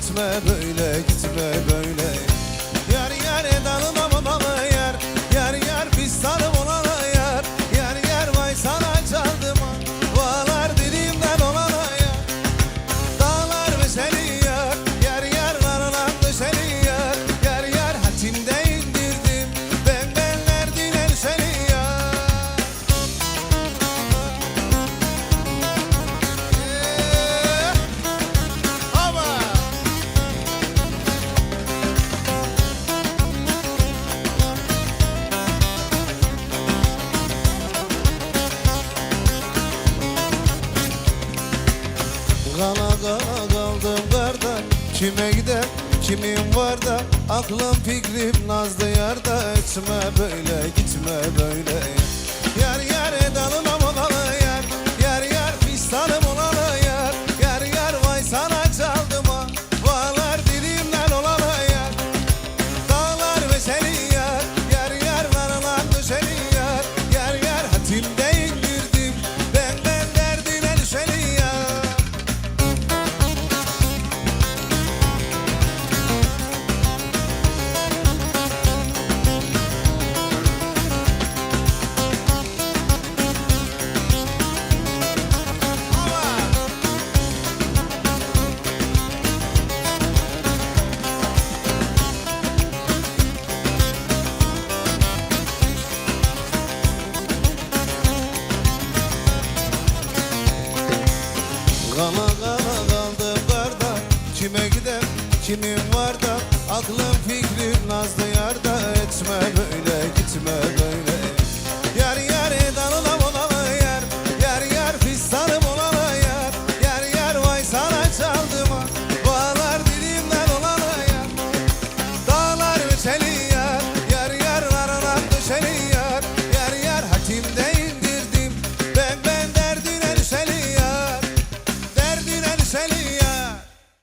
etme böyle, gitme böyle. Yar yar dalına budalı yar, yar yar biz sarı olana yar, yar yar vay sana çaldım bağlar dilimden olana yar. Dağlar ve seni yar, yar yar varlandı seni yar, yar yar hatimde indirdim benler diler seni yar. Ama Kala kala kaldım karda, kime gider kimin var da, aklım fikrim nazlı yarda. Etme böyle, gitme böyle. Yar yar dalına budalı yar, yar yar pistanım olalı yar, yar yar vay sana çaldım bağlar dilimden olana yar. Dağlar ve seni yar, yar yar varlandı seni yar, yar yar hatimde indirdim benden derdine düşeni yar. Kala kala kaldım karda, kime gider kimin var da, aklım fikrim nazlı yarda. Etme böyle, gitme